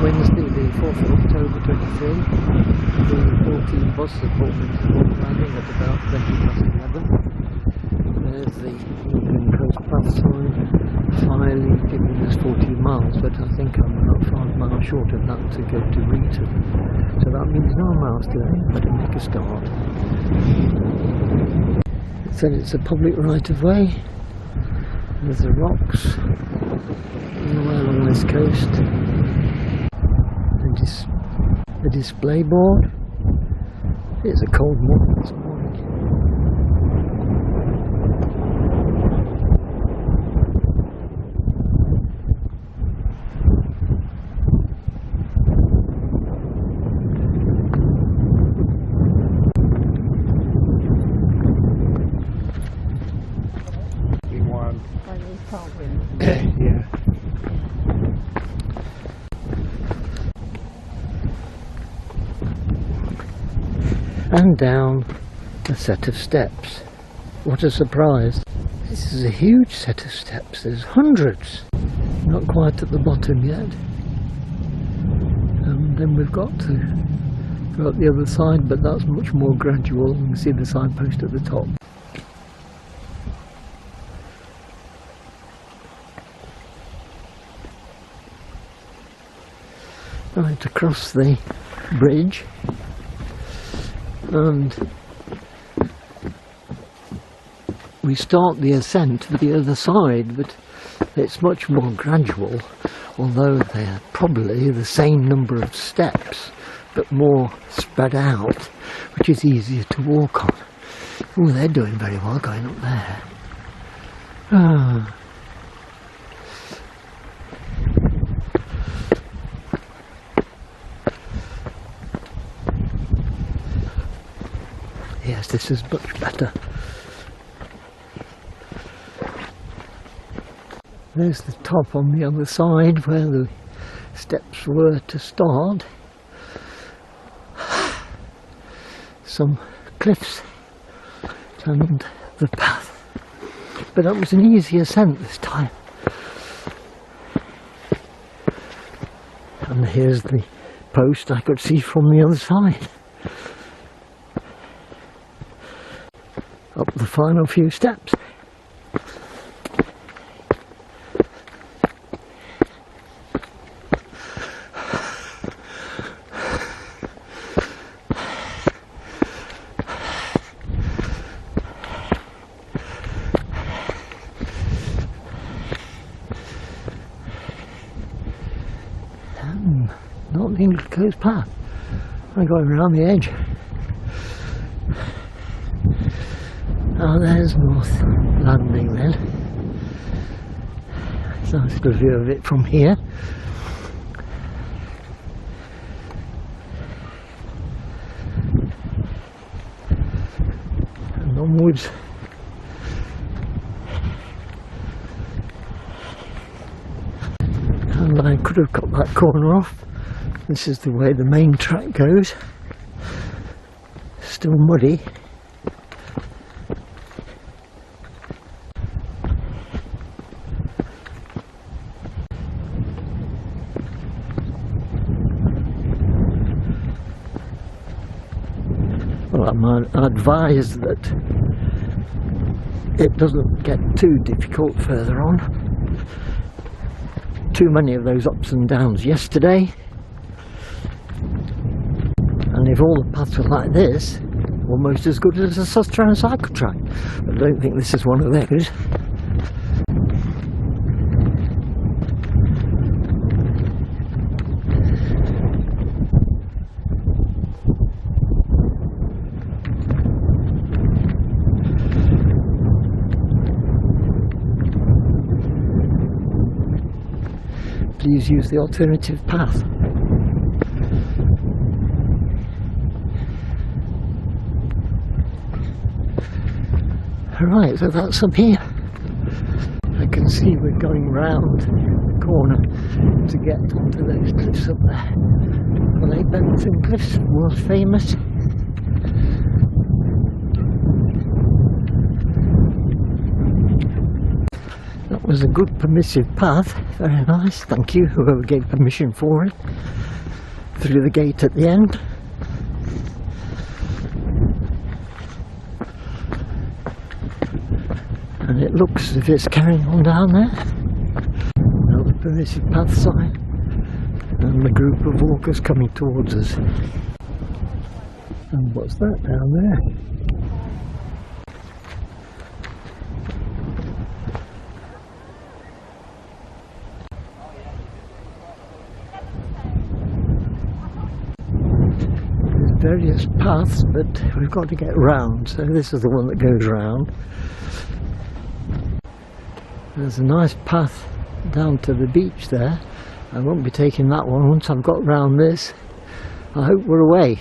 Wednesday the 4th of October 23, the 14 bus that brought me to Port landing at about 11:20. There's the Easington Coast Path sign, Filey giving us 14 miles, but I think I'm about 5 miles short of that to go to Reighton. So that means 9 miles today, but to make a start. It said it's a public right of way. There's the rocks all the way along this coast. The display board. It's a cold morning this morning. Yeah. And down a set of steps. What a surprise. This is a huge set of steps. There's hundreds. Not quite at the bottom yet. And then we've got to go up the other side, but that's much more gradual. You can see the signpost at the top. Right across the bridge, and we start the ascent to the other side, but it's much more gradual, although they're probably the same number of steps but more spread out, which is easier to walk on. Oh, they're doing very well going up there. Yes, this is much better. There's the top on the other side where the steps were to start. Some cliffs and the path. But that was an easy ascent this time. And here's the post I could see from the other side. Up the final few steps. Not the English Coast Path. I'm going around the edge. Oh, there's North Landing then. It's a nice little view of it from here. And onwards. And I could have cut that corner off. This is the way the main track goes. Still muddy. Well, I'm advised that it doesn't get too difficult further on. Too many of those ups and downs yesterday. And if all the paths were like this, almost as good as a Southern cycle track. But I don't think this is one of those. Please use the alternative path. Right, so that's up here. I can see we're going round the corner to get onto those cliffs up there. Well, they Benton Cliffs, world famous. That That was a good permissive path, very nice, thank you, whoever gave permission for it. Through the gate at the end. And it looks as if it's carrying on down there. Another permissive path sign. And a group of walkers coming towards us. And what's that down there? There's various paths, but we've got to get round, so this is the one that goes round. There's a nice path down to the beach there. I won't be taking that one once I've got round this. I hope we're away.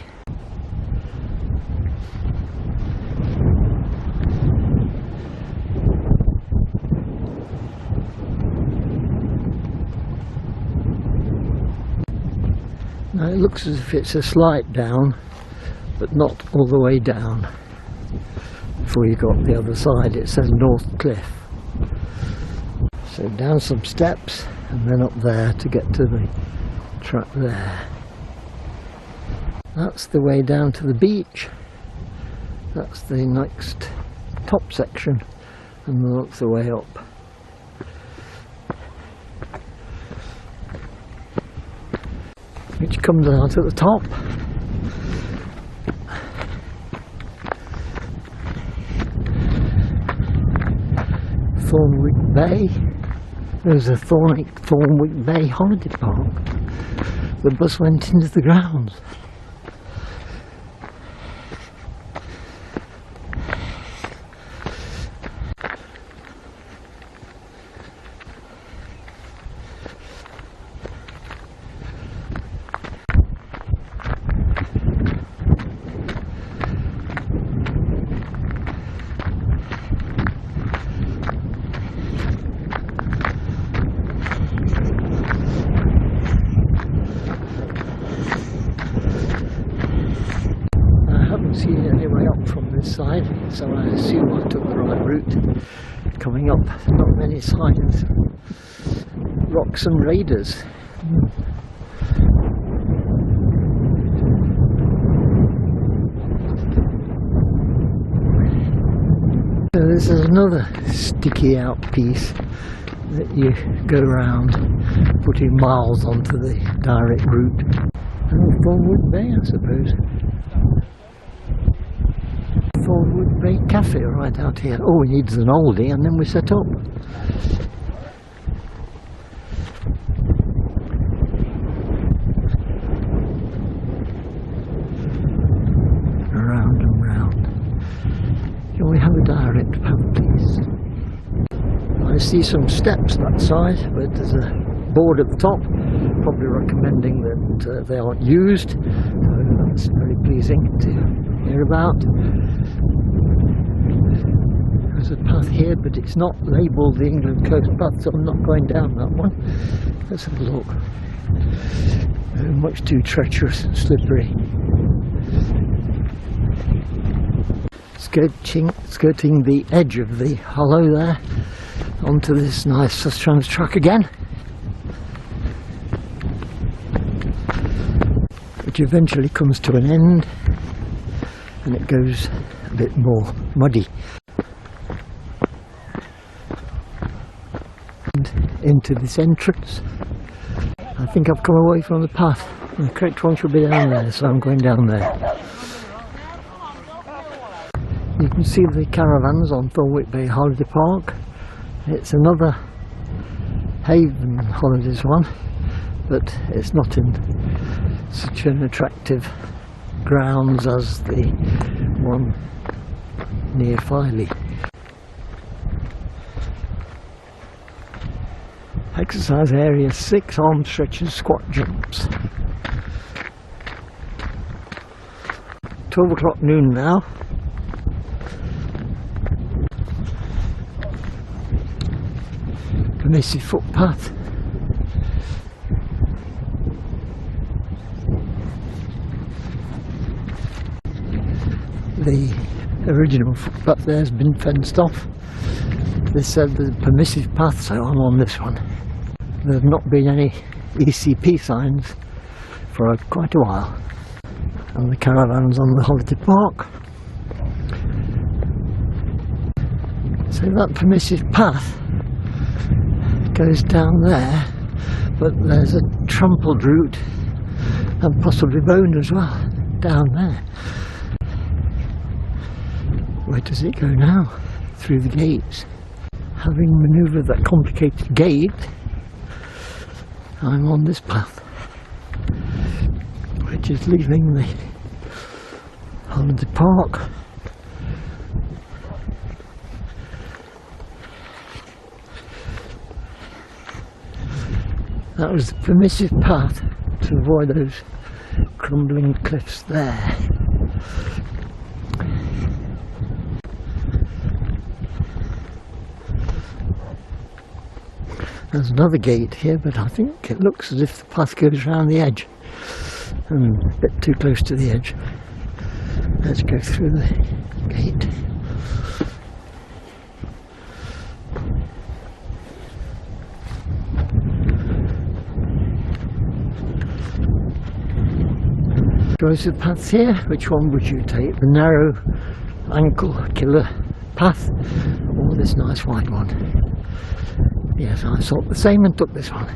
Now it looks as if it's a slight down, but not all the way down. Before you got the other side it says North Cliff. So down some steps and then up there to get to the track there. That's the way down to the beach. That's the next top section and then that's the way up. Which comes out at the top. Thornwick Bay. There's a Thornwick Bay holiday park. The bus went into the grounds. See any way up from this side, so I assume I took the right route. Coming up, not many signs. Rocks and raiders. So this is another sticky out piece that you go around, putting miles onto the direct route. Oh, Thornwood Bay, I suppose. Thornwood Bay Cafe right out here. All we need is an oldie and then we set up. Around and round. Can we have a direct path, please? I see some steps that side, but there's a board at the top, probably recommending that they aren't used. So that's very pleasing to hear about. There's a path here, but it's not labelled the England Coast Path, so I'm not going down that one. Let's have a look. Much too treacherous and slippery. Skirting the edge of the hollow there, onto this nice Sustrans track again, which eventually comes to an end and it goes a bit more muddy. And into this entrance. I think I've come away from the path. The correct one should be down there, so I'm going down there. You can see the caravans on Thornwick Bay Holiday Park. It's another Haven Holidays one, but it's not in such an attractive grounds as the one near Filey. Exercise area 6, arm stretches, squat jumps. 12 o'clock noon now. Permissive footpath. The original footpath there has been fenced off. They said there's a permissive path, so I'm on this one. There's not been any ECP signs for quite a while. And the caravan's on the holiday park. So that permissive path goes down there, but there's a trampled route and possibly bone as well down there. Where does it go now? Through the gates. Having manoeuvred that complicated gate, I'm on this path, which is leaving the holiday park. That was the permissive path to avoid those crumbling cliffs there. There's another gate here, but I think it looks as if the path goes around the edge. A bit too close to the edge. Let's go through the gate. Choice of paths here. Which one would you take? The narrow ankle killer path or this nice wide one? Yes, I thought the same and took this one.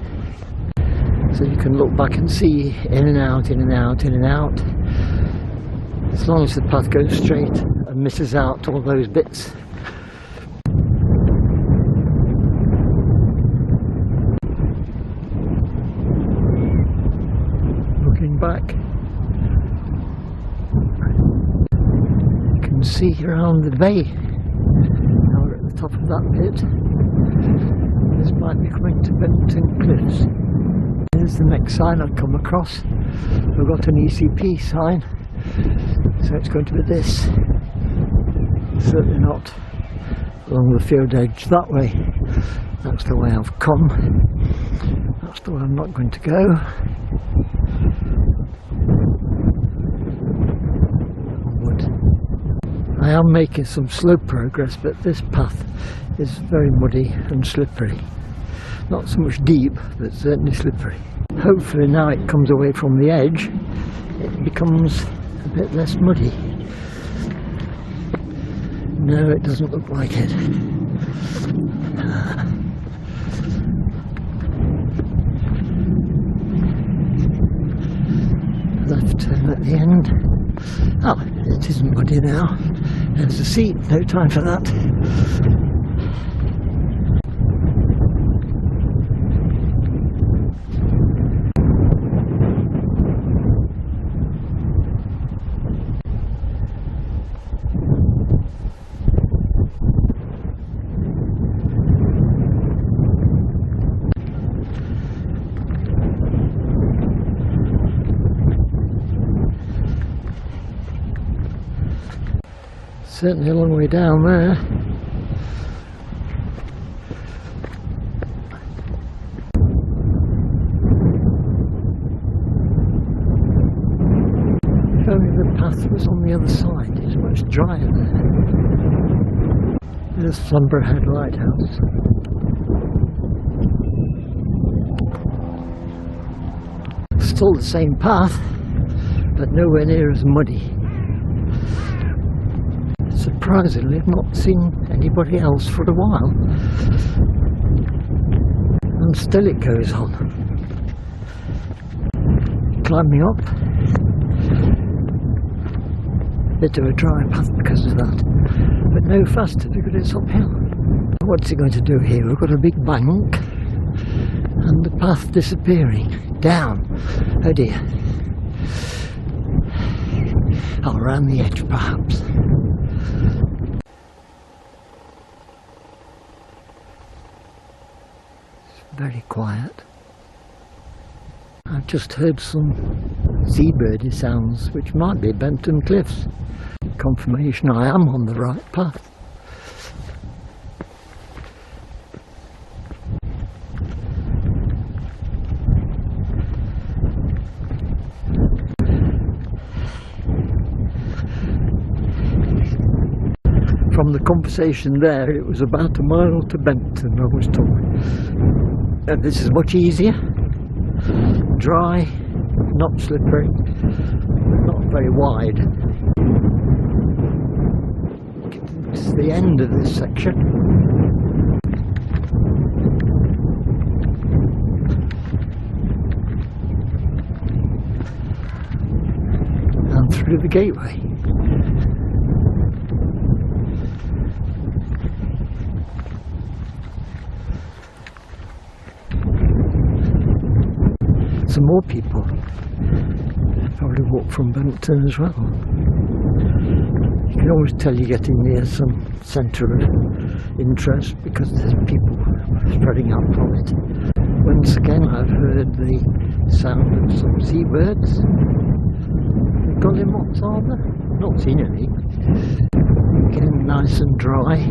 So you can look back and see in and out, in and out, in and out. As long as the path goes straight and misses out all those bits. Looking back, you can see around the bay. Now we're at the top of that bit. This might be coming to Benton Cliffs. Here's the next sign I've come across. We've got an ECP sign, so it's going to be this. Certainly not along the field edge that way. That's the way I've come. That's the way I'm not going to go. Onward. I am making some slow progress, but this path is very muddy and slippery. Not so much deep, but certainly slippery. Hopefully now it comes away from the edge, it becomes a bit less muddy. No, it doesn't look like it. Left turn at the end. Oh, it isn't muddy now. There's the seat, no time for that. Certainly a long way down there. If only the path was on the other side, it's much drier there. There's Flamborough Lighthouse. Still the same path, but nowhere near as muddy. Surprisingly, I've not seen anybody else for a while, and still it goes on. Climbing up, bit of a dry path because of that, but no faster because it's uphill. What's it going to do here? We've got a big bank and the path disappearing down. Oh dear. Oh, around the edge perhaps. Very quiet. I've just heard some seabirdy sounds which might be Benton Cliffs. Confirmation I am on the right path. from the conversation there, it was about a mile to Benton, I was told. And this is much easier, dry, not slippery, but not very wide. It's the end of this section. And through the gateway. Some more people probably walk from Benton as well. You can always tell you're getting near some centre of interest because there's people spreading out from it. Once again, I've heard the sound of some seabirds. Gollymots are there? Not seen any. Again, nice and dry.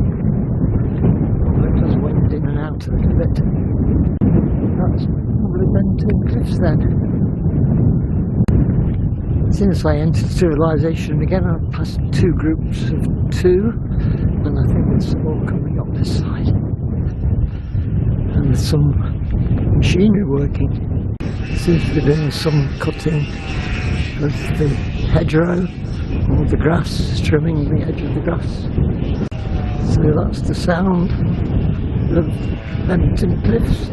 Although it does wind in and out a little bit. That's probably Benton Cliffs then. Since I entered civilization again, I've passed two groups of two, and I think there's some more coming up this side. And there's some machinery working. Seems to be doing some cutting of the hedgerow or the grass, trimming the edge of the grass. So that's the sound of Benton Cliffs.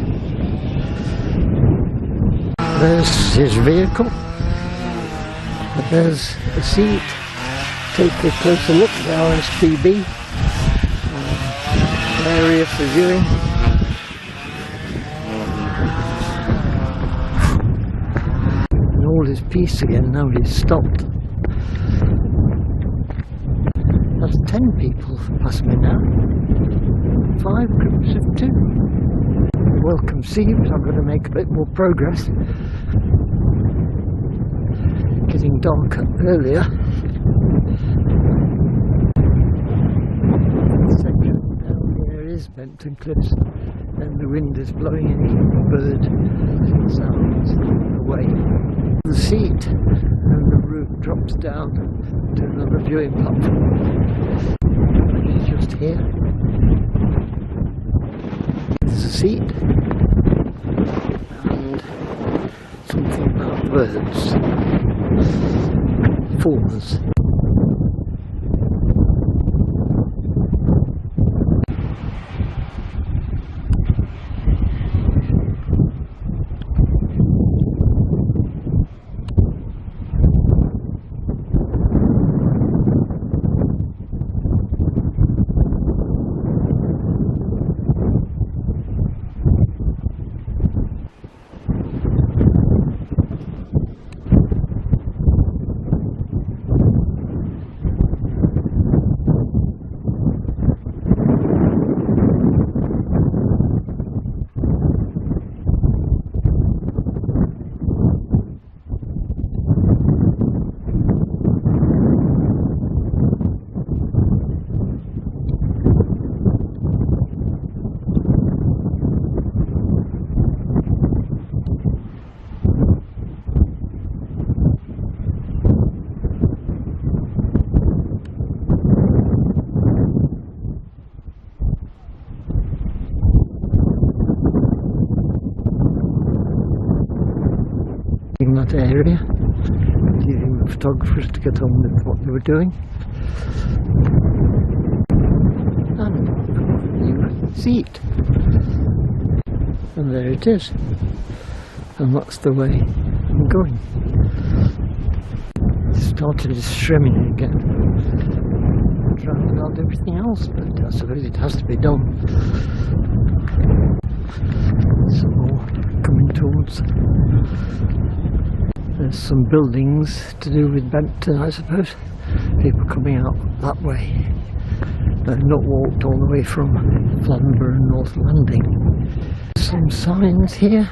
There's his vehicle, but there's a seat. Take a closer look at the RSPB area for viewing. And all is peace again, nobody's stopped. That's 10 people past me now. 5 groups of 2. Welcome seems I'm going to make a bit more progress. Getting darker earlier. The section down here is Benton Cliffs, and the wind is blowing any bird sounds away. The seat and the route drops down to another viewing platform, which is just here. There's a seat and something about birds, formers. In that area, leaving the photographers to get on with what they were doing. And a new seat. And there it is. And that's the way I'm going. It started shrimming again. Drowning out everything else, but I suppose it has to be done. Some more coming towards. There's some buildings to do with Benton, I suppose. People coming out that way. They've not walked all the way from Flamborough and North Landing. Some signs here.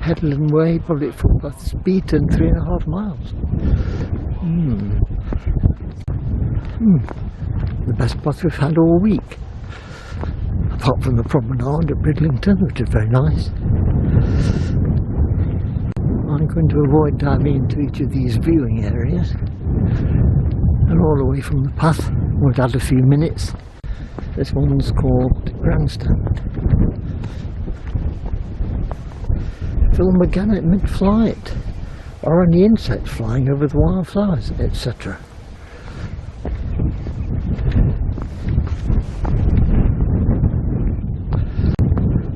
Headland Way, public footpaths, Beaton, 3.5 miles. The best path we've had all week. Apart from the promenade at Briglington, which is very nice. I'm going to avoid diving into each of these viewing areas. They're all away from the path. We've had a few minutes. This one's called Grandstand. Film again at mid-flight, or on the insects flying over the wildflowers, etc.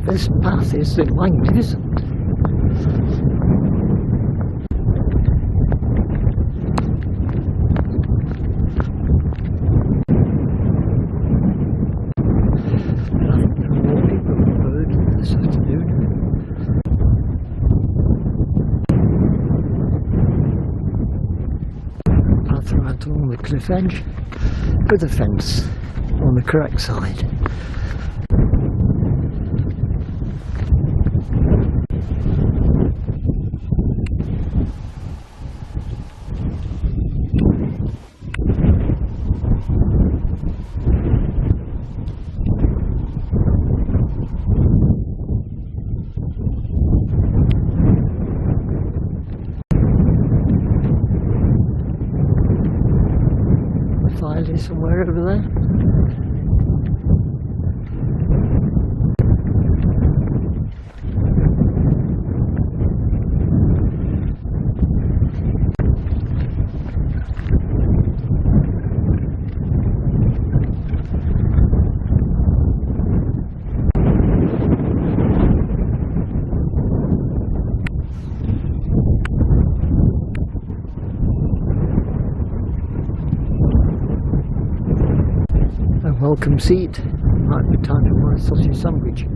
This path is magnificent. Right along the cliff edge with a fence on the correct side. Filey somewhere over there. Welcome seat. Might be time for my sausage sandwich.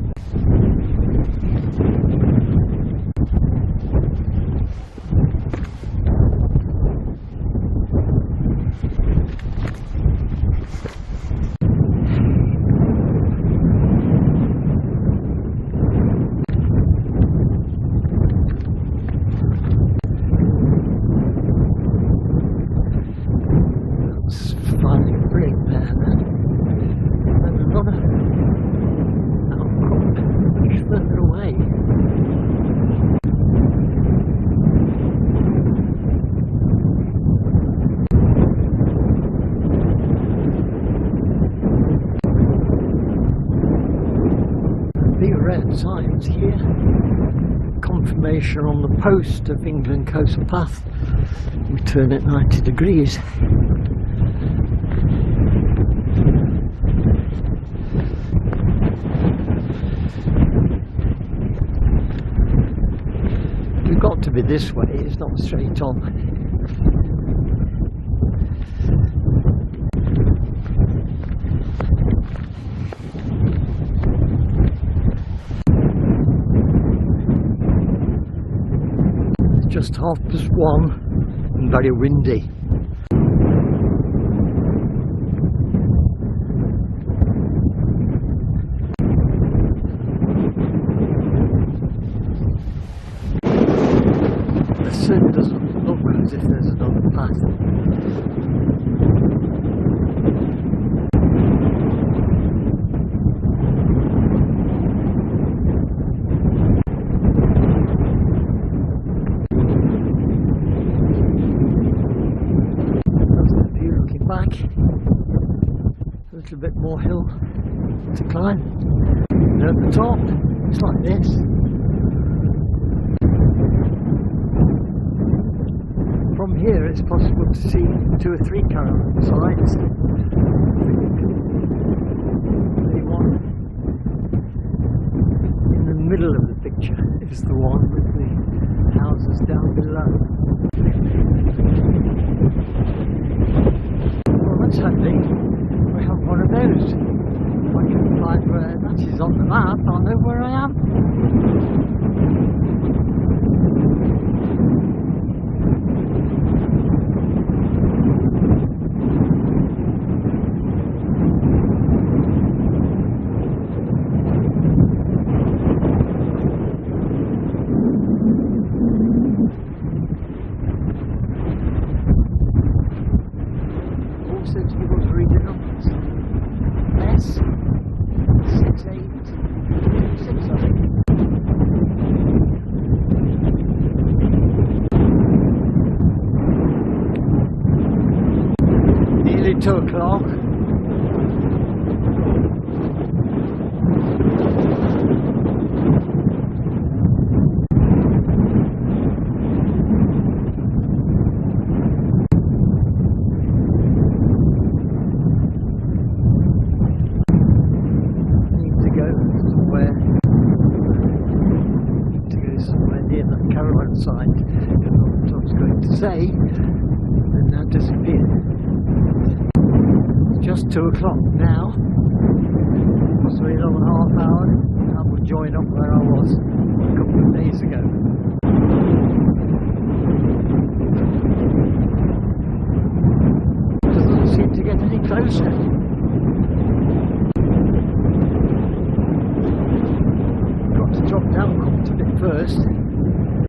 That's finally Brigg there then. Much further away. Big red signs here. Confirmation on the post of England Coast Path. We turn at 90 degrees. Got to be this way, it's not straight on. It's just 1:30 and very windy. It certainly doesn't look as if there's another path. That's the view looking back. A little bit more hill to climb. And at the top, it's like this. From here it's possible to see 2 or 3 caravan sites. The one in the middle of the picture is the one with the houses down below. Well, that's handy. We have one of those. If I can find where that is on the map, I'll know where I am. Nearly 2 o'clock. caravan sign. What I was going to say, and now disappeared. It's just 2 o'clock now, possibly another half hour, and I will join up where I was a couple of days ago. Doesn't seem to get any closer. Got to drop down quite a bit first.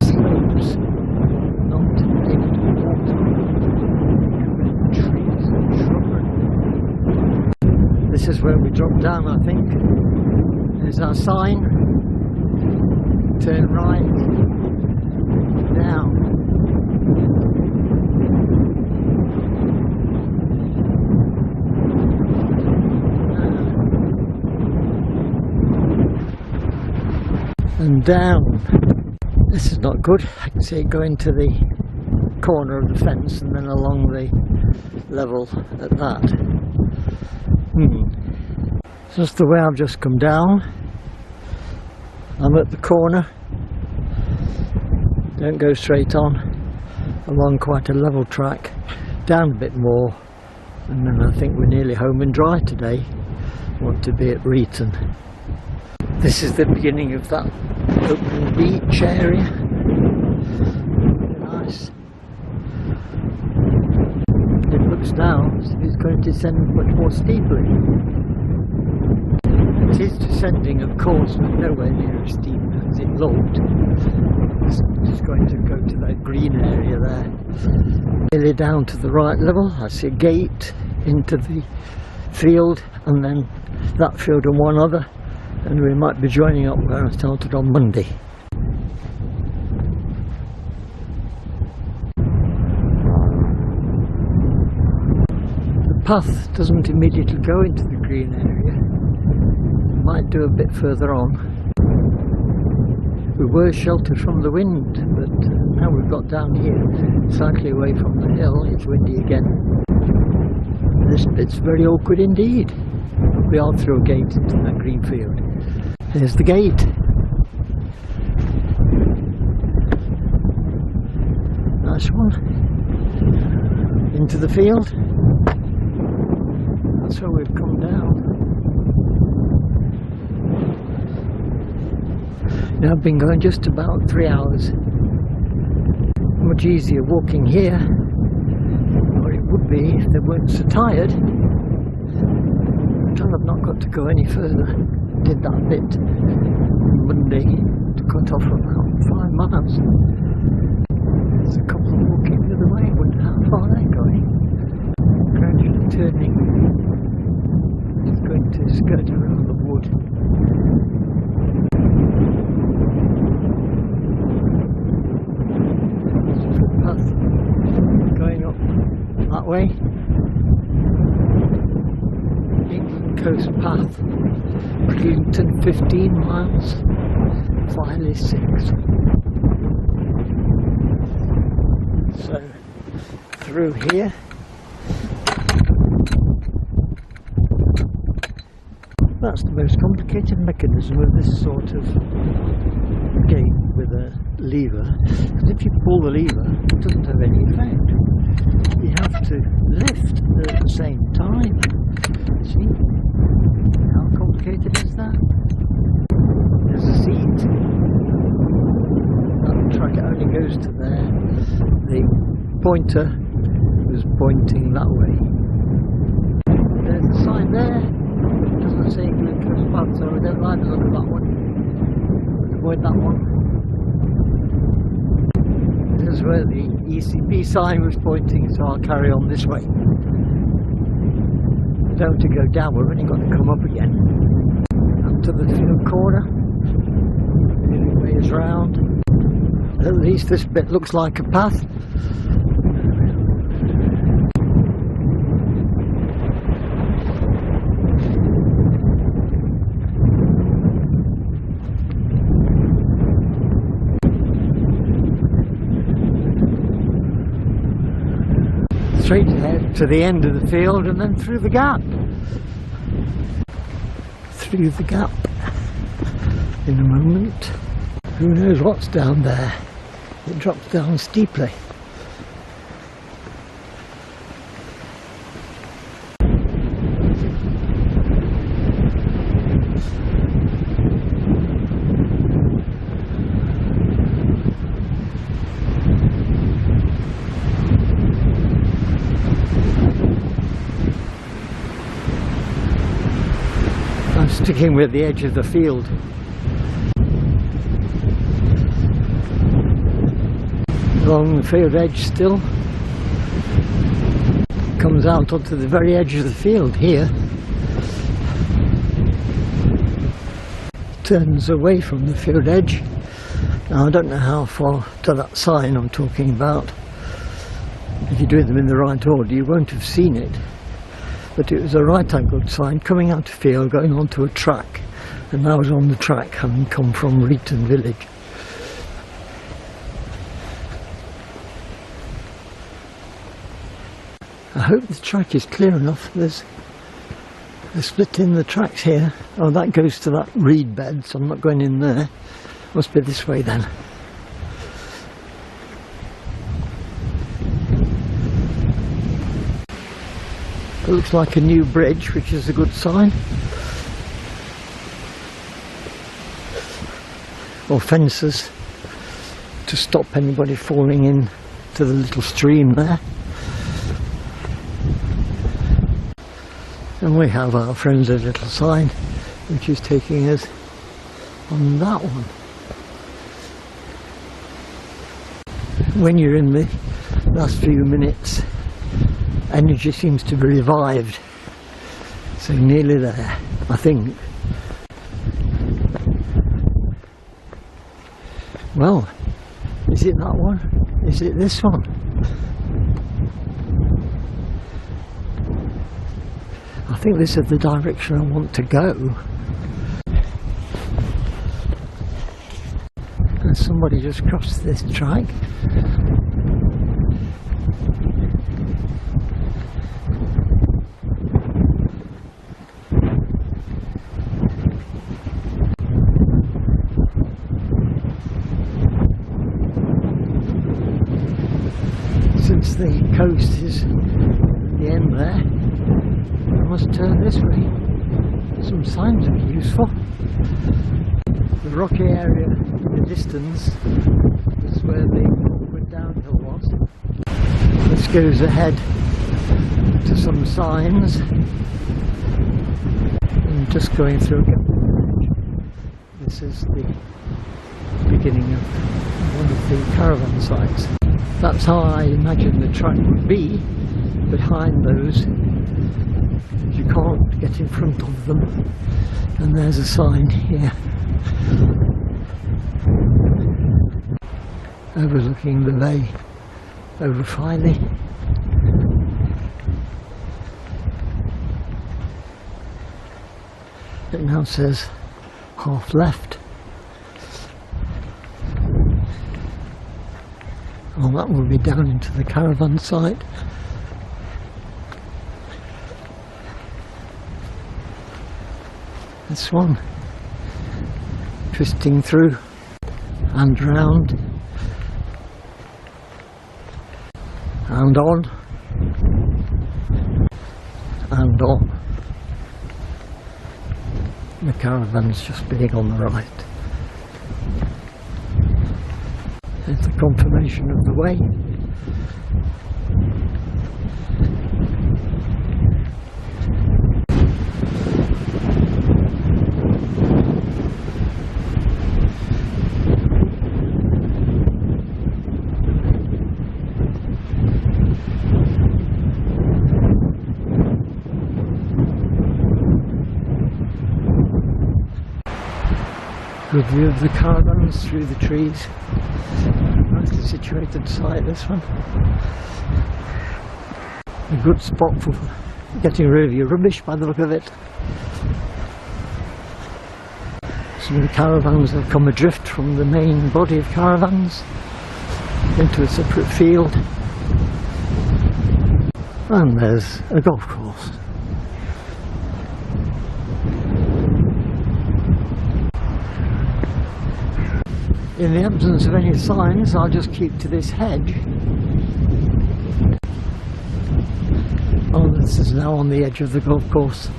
Slopes, not able to be walked on. Covered in trees and shrubbery. This is where we drop down, I think. There's our sign. Turn right. Down. And down. This is not good. I can see it going to the corner of the fence and then along the level at that. Just the way I've just come down. I'm at the corner. Don't go straight on. Along quite a level track. Down a bit more. And then I think we're nearly home and dry today. Want to be at Reighton. This is the beginning of that open beach area. Very nice. It looks now as if it's going to descend much more steeply. It is descending, of course, but nowhere near as steep as it looked. It's just going to go to that green area there. Nearly down to the right level. I see a gate into the field, and then that field and one other. And we might be joining up where I started on Monday. The path doesn't immediately go into the green area. It might do a bit further on. We were sheltered from the wind, but now we've got down here, slightly away from the hill. It's windy again. This bit's very awkward indeed. We are through a gate into that green field. There's the gate. Nice one. Into the field. That's where we've come down. Now I've been going just about 3 hours. Much easier walking here, or it would be if they weren't so tired. I've not got to go any further. Did that bit on Monday to cut off about 5 miles. There's a couple walking the other way. I wonder how far they're going. Gradually turning. It's going to skirt around the wood. There's a footpath going up that way. Coast path, Easington 15 miles, Filey 6. So through here, that's the most complicated mechanism of this sort of gate with a lever, because if you pull the lever it doesn't have any effect. You have to lift at the same time. See? How complicated is that? There's a seat. That track only goes to there. The pointer was pointing that way. There's a sign there. It doesn't say glucose path, so I don't like the look of that one. Avoid that one. This is where the ECP sign was pointing, so I'll carry on this way. Don't to go down, we've only got to come up again. Up to the field corner. Nearly ways round. At least this bit looks like a path. Straight ahead to the end of the field and then through the gap. Through the gap in a moment. Who knows what's down there? It drops down steeply. I'm sticking with the edge of the field. Along the field edge still. Comes out onto the very edge of the field here. Turns away from the field edge. Now I don't know how far to that sign I'm talking about. If you do them in the right order you won't have seen it. But it was a right angled sign coming out of field going onto a track. And I was on the track having come from Reighton village. I hope the track is clear enough. There's a split in the tracks here. Oh, that goes to that reed bed, so I'm not going in there. Must be this way then. It looks like a new bridge, which is a good sign. Or fences to stop anybody falling in to the little stream there. And we have our friendly little sign which is taking us on that one. When you're in the last few minutes, energy seems to be revived. So nearly there, I think. Well, is it that one? Is it this one? I think this is the direction I want to go. And somebody just crossed this track. Since the coast is the end there, I must turn this way. Some signs would be useful. The rocky area in the distance is where the awkward downhill was. This goes ahead to some signs. I'm just going through again. This is the beginning of one of the caravan sites. That's how I imagine the track would be behind those. You can't get in front of them, and there's a sign here overlooking the bay over Filey. It now says half left. Well, that will be down into the caravan site. This one, twisting through and round and on and on. The caravan's just being on the right. It's a confirmation of the way. Good view of the caravans through the trees. Nicely situated site, this one. A good spot for getting rid of your rubbish by the look of it. Some of the caravans have come adrift from the main body of caravans into a separate field. And there's a golf course. In the absence of any signs, I'll just keep to this hedge. Oh, this is now on the edge of the golf course.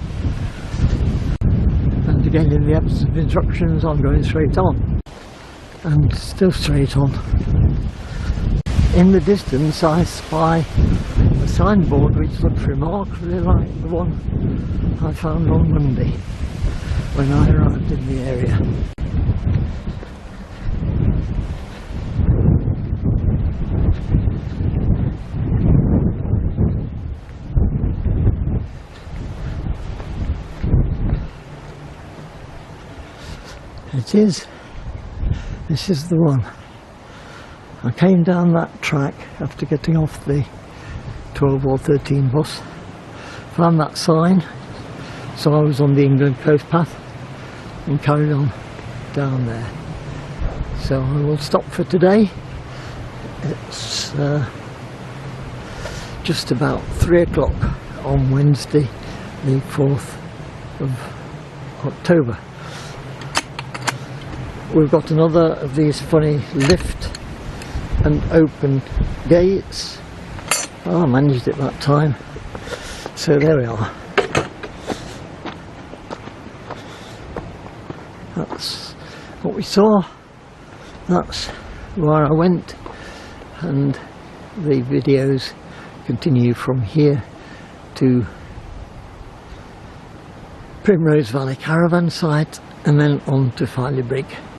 And again, in the absence of instructions, I'm going straight on. And still straight on. In the distance, I spy a signboard which looks remarkably like the one I found on Monday when I arrived in the area. It is. This is the one. I came down that track after getting off the 12 or 13 bus, found that sign, so I was on the England coast path and carried on down there. So I will stop for today. It's just about 3 o'clock on Wednesday the 4th of October. We've got another of these funny lift and open gates. Oh, I managed it that time. So there we are. That's what we saw. That's where I went, and the videos continue from here to Primrose Valley Caravan site and then on to Filey Brigg.